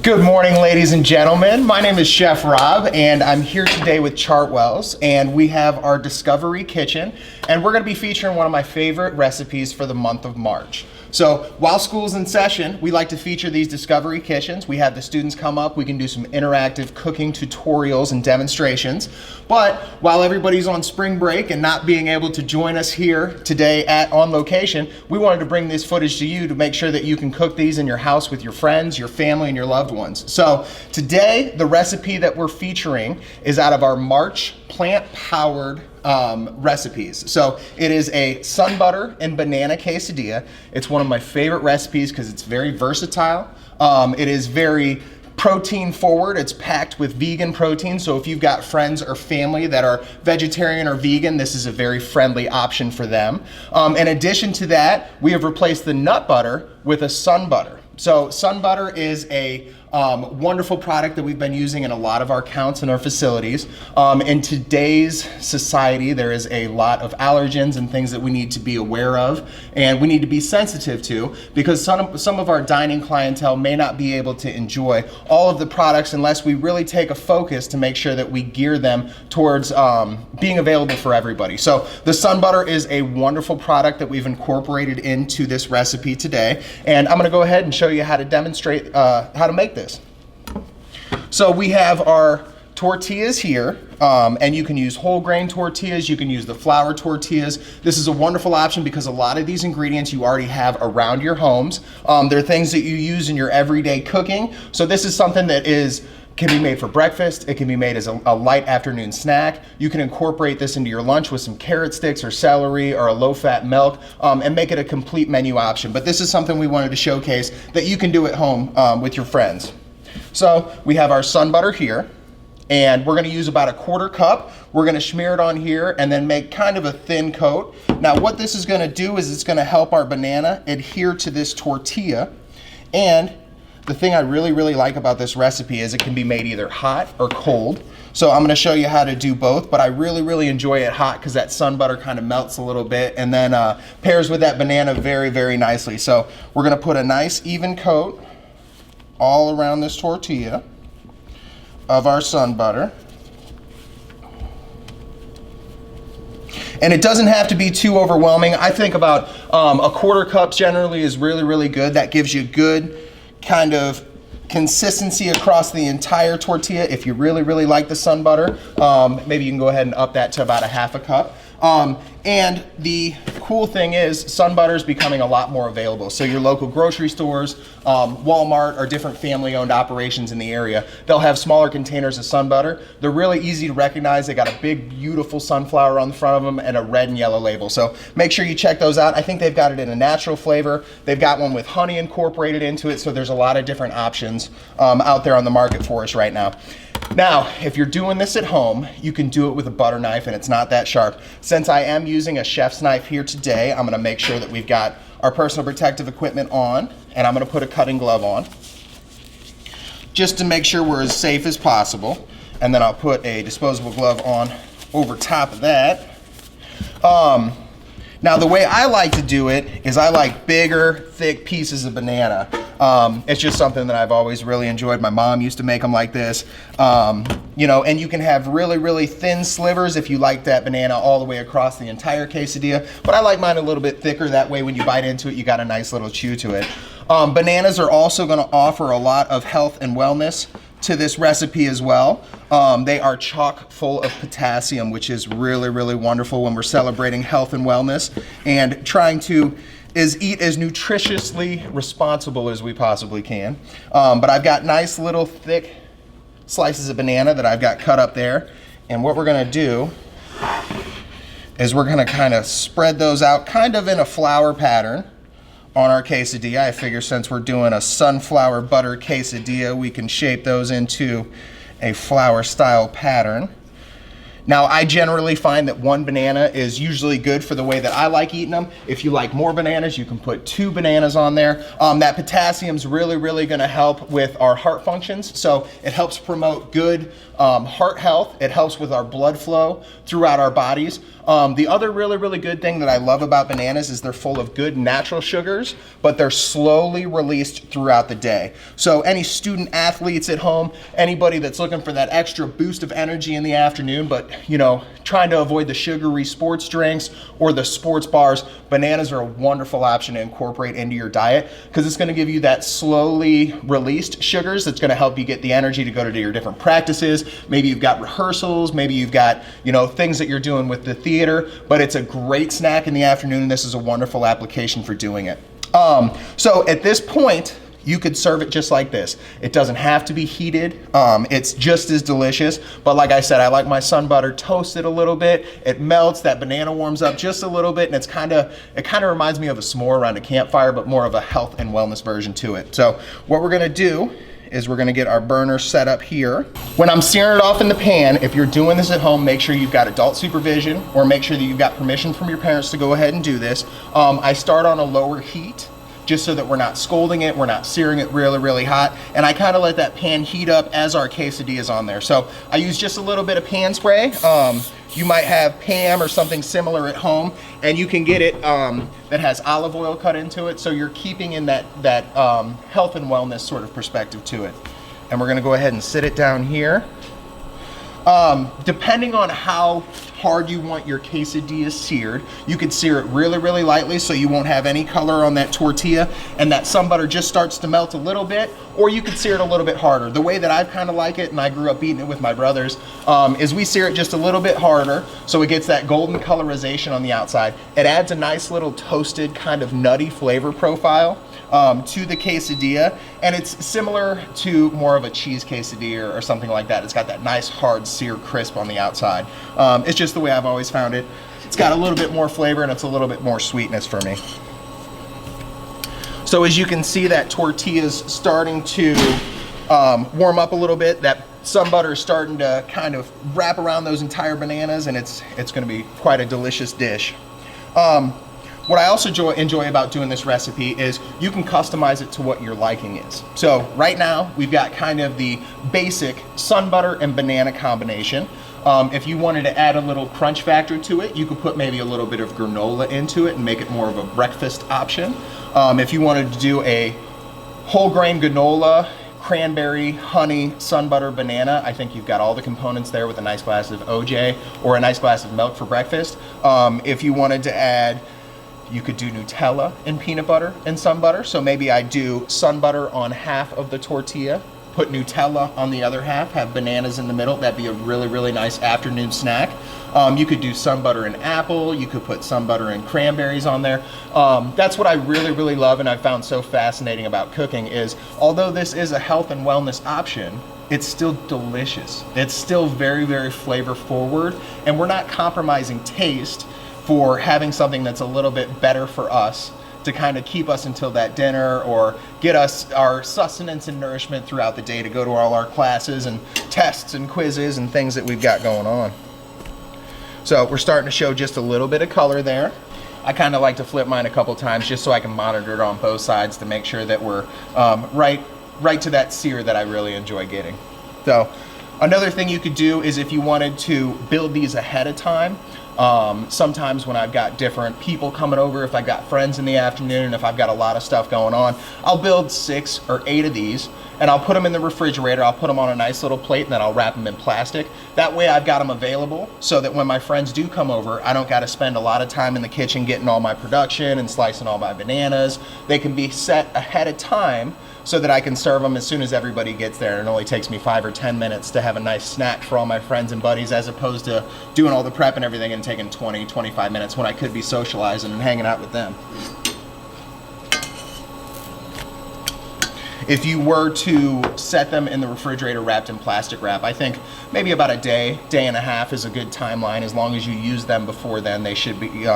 Good morning, ladies and gentlemen. My name is Chef Rob, and I'm here today with Chartwell's, and we have our Discovery Kitchen, and we're going to be featuring one of my favorite recipes for the month of March. So while school's in session, we like to feature these Discovery Kitchens. We have the students come up, we can do some interactive cooking tutorials and demonstrations. But while everybody's on spring break and not being able to join us here today on location, we wanted to bring this footage to you to make sure that you can cook these in your house with your friends, your family, and your loved ones. So today, the recipe that we're featuring is out of our March plant-powered recipes. So it is a sun butter and banana quesadilla. It's one of my favorite recipes because it's very versatile. It is very protein forward. It's packed with vegan protein. So if you've got friends or family that are vegetarian or vegan, this is a very friendly option for them. In addition to that, we have replaced the nut butter with a sun butter. So sun butter is a wonderful product that we've been using in a lot of our counts in our facilities. In today's society, there is a lot of allergens and things that we need to be aware of and we need to be sensitive to, because some of our dining clientele may not be able to enjoy all of the products unless we really take a focus to make sure that we gear them towards being available for everybody. So the sun butter is a wonderful product that we've incorporated into this recipe today, and I'm going to go ahead and show you how to demonstrate how to make this. So we have our tortillas here, and you can use whole grain tortillas, you can use the flour tortillas. This is a wonderful option because a lot of these ingredients you already have around your homes. They're things that you use in your everyday cooking. So this is something that can be made for breakfast. It can be made as a light afternoon snack. You can incorporate this into your lunch with some carrot sticks or celery or a low-fat milk, and make it a complete menu option. But this is something we wanted to showcase that you can do at home with your friends. So we have our sun butter here, and we're going to use about a 1/4 cup. We're going to smear it on here and then make kind of a thin coat. Now what this is going to do is it's going to help our banana adhere to this tortilla. And the thing I really like about this recipe is it can be made either hot or cold. So I'm going to show you how to do both, but I really enjoy it hot because that sun butter kind of melts a little bit and then pairs with that banana very nicely. So we're going to put a nice even coat all around this tortilla of our sun butter. And it doesn't have to be too overwhelming. I think about a 1/4 cup generally is really good. That gives you good kind of consistency across the entire tortilla. If you really like the sun butter, maybe you can go ahead and up that to about a 1/2 cup. And the cool thing is sun butter is becoming a lot more available. So your local grocery stores, Walmart, or different family-owned operations in the area, they'll have smaller containers of sun butter. They're really easy to recognize. They got a big, beautiful sunflower on the front of them and a red and yellow label. So make sure you check those out. I think they've got it in a natural flavor. They've got one with honey incorporated into it. So there's a lot of different options out there on the market for us right now. Now, if you're doing this at home, you can do it with a butter knife and it's not that sharp. Since I am using a chef's knife here today, I'm gonna make sure that we've got our personal protective equipment on, and I'm gonna put a cutting glove on, just to make sure we're as safe as possible. And then I'll put a disposable glove on over top of that. Now the way I like to do it is I like bigger, thick pieces of banana. It's just something that I've always really enjoyed. My mom used to make them like this. You know, and you can have really thin slivers if you like that banana all the way across the entire quesadilla. But I like mine a little bit thicker. That way when you bite into it, you got a nice little chew to it. Bananas are also gonna offer a lot of health and wellness to this recipe as well. They are chock full of potassium, which is really wonderful when we're celebrating health and wellness and trying to eat as nutritiously responsible as we possibly can. But I've got nice little thick slices of banana that I've got cut up there. And what we're gonna do is we're gonna kind of spread those out kind of in a flower pattern on our quesadilla. I figure since we're doing a sunflower butter quesadilla, we can shape those into a flower style pattern. Now, I generally find that one banana is usually good for the way that I like eating them. If you like more bananas, you can put 2 bananas on there. That potassium's really gonna help with our heart functions. So it helps promote good heart health. It helps with our blood flow throughout our bodies. The other really good thing that I love about bananas is they're full of good natural sugars, but they're slowly released throughout the day. So any student athletes at home, anybody that's looking for that extra boost of energy in the afternoon, but you know, trying to avoid the sugary sports drinks or the sports bars, bananas are a wonderful option to incorporate into your diet because it's going to give you that slowly released sugars that's going to help you get the energy to go to your different practices. Maybe you've got rehearsals, maybe you've got, you know, things that you're doing with the theater, but it's a great snack in the afternoon, and this is a wonderful application for doing it. So at this point, you could serve it just like this. It doesn't have to be heated. It's just as delicious. But like I said, I like my sun butter toasted a little bit. It melts, that banana warms up just a little bit, and it kind of reminds me of a s'more around a campfire, but more of a health and wellness version to it. So what we're gonna do is we're gonna get our burner set up here. When I'm searing it off in the pan, if you're doing this at home, make sure you've got adult supervision or make sure that you've got permission from your parents to go ahead and do this. I start on a lower heat, just so that we're not scalding it, we're not searing it really hot. And I kind of let that pan heat up as our quesadilla is on there. So I use just a little bit of pan spray. You might have Pam or something similar at home, and you can get it that has olive oil cut into it. So you're keeping in that health and wellness sort of perspective to it. And we're gonna go ahead and sit it down here. Depending on how hard you want your quesadilla seared, you could sear it really lightly so you won't have any color on that tortilla and that sun butter just starts to melt a little bit, or you could sear it a little bit harder. The way that I kind of like it, and I grew up eating it with my brothers, is we sear it just a little bit harder so it gets that golden colorization on the outside. It adds a nice little toasted kind of nutty flavor profile to the quesadilla, and it's similar to more of a cheese quesadilla or something like that. It's got that nice hard sear crisp on the outside. It's just the way I've always found it. It's got a little bit more flavor and it's a little bit more sweetness for me. So as you can see, that tortilla's starting to warm up a little bit. That sun butter is starting to kind of wrap around those entire bananas, and it's going to be quite a delicious dish. What I also enjoy about doing this recipe is you can customize it to what your liking is. So right now we've got kind of the basic sun butter and banana combination. If you wanted to add a little crunch factor to it, you could put maybe a little bit of granola into it and make it more of a breakfast option. If you wanted to do a whole grain granola, cranberry, honey, sun butter, banana, I think you've got all the components there with a nice glass of OJ or a nice glass of milk for breakfast. If you wanted to add, you could do Nutella and peanut butter and sun butter. So maybe I do sun butter on half of the tortilla, put Nutella on the other half, have bananas in the middle. That'd be a really nice afternoon snack. You could do sun butter and apple. You could put sun butter and cranberries on there. That's what I really love and I found so fascinating about cooking is, although this is a health and wellness option, it's still delicious. It's still very flavor forward, and we're not compromising taste for having something that's a little bit better for us to kind of keep us until that dinner or get us our sustenance and nourishment throughout the day to go to all our classes and tests and quizzes and things that we've got going on. So we're starting to show just a little bit of color there. I kind of like to flip mine a couple times just so I can monitor it on both sides to make sure that we're right to that sear that I really enjoy getting. So another thing you could do is if you wanted to build these ahead of time, sometimes when I've got different people coming over, if I've got friends in the afternoon, if I've got a lot of stuff going on, I'll build 6 or 8 of these and I'll put them in the refrigerator. I'll put them on a nice little plate and then I'll wrap them in plastic. That way I've got them available so that when my friends do come over, I don't got to spend a lot of time in the kitchen getting all my production and slicing all my bananas. They can be set ahead of time so that I can serve them as soon as everybody gets there. It only takes me 5 or 10 minutes to have a nice snack for all my friends and buddies, as opposed to doing all the prep and everything and taking 20, 25 minutes when I could be socializing and hanging out with them. If you were to set them in the refrigerator wrapped in plastic wrap, I think maybe about a day and a half is a good timeline. As long as you use them before then, they should be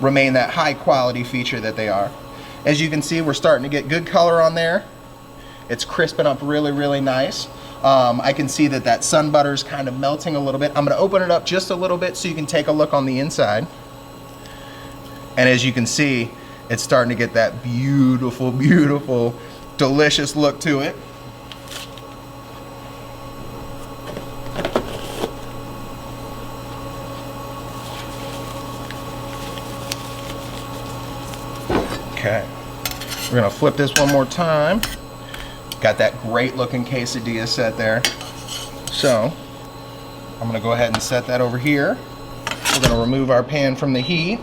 remain that high quality feature that they are. As you can see, we're starting to get good color on there. It's crisping up really nice. I can see that that sun butter is kind of melting a little bit. I'm gonna open it up just a little bit so you can take a look on the inside. And as you can see, it's starting to get that beautiful, beautiful, delicious look to it. Okay, we're gonna flip this one more time. Got that great looking quesadilla set there. So I'm gonna go ahead and set that over here. We're gonna remove our pan from the heat.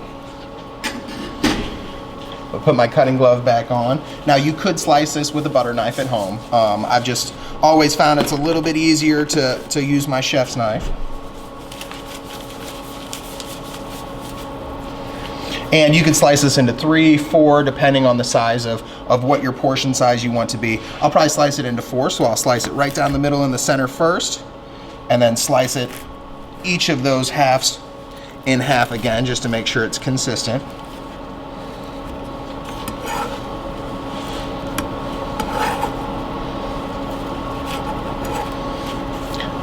I'll put my cutting glove back on. Now you could slice this with a butter knife at home. I've just always found it's a little bit easier to use my chef's knife. And you can slice this into 3, 4, depending on the size of what your portion size you want to be. I'll probably slice it into 4, so I'll slice it right down the middle in the center first, and then slice it, each of those halves in half again, just to make sure it's consistent.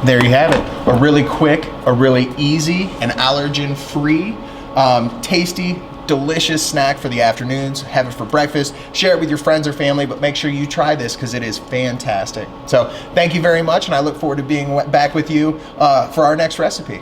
There you have it. A really quick, a really easy, and allergen-free, tasty, delicious snack for the afternoons. Have it for breakfast, share it with your friends or family, but make sure you try this because it is fantastic. So thank you very much, and I look forward to being back with you for our next recipe.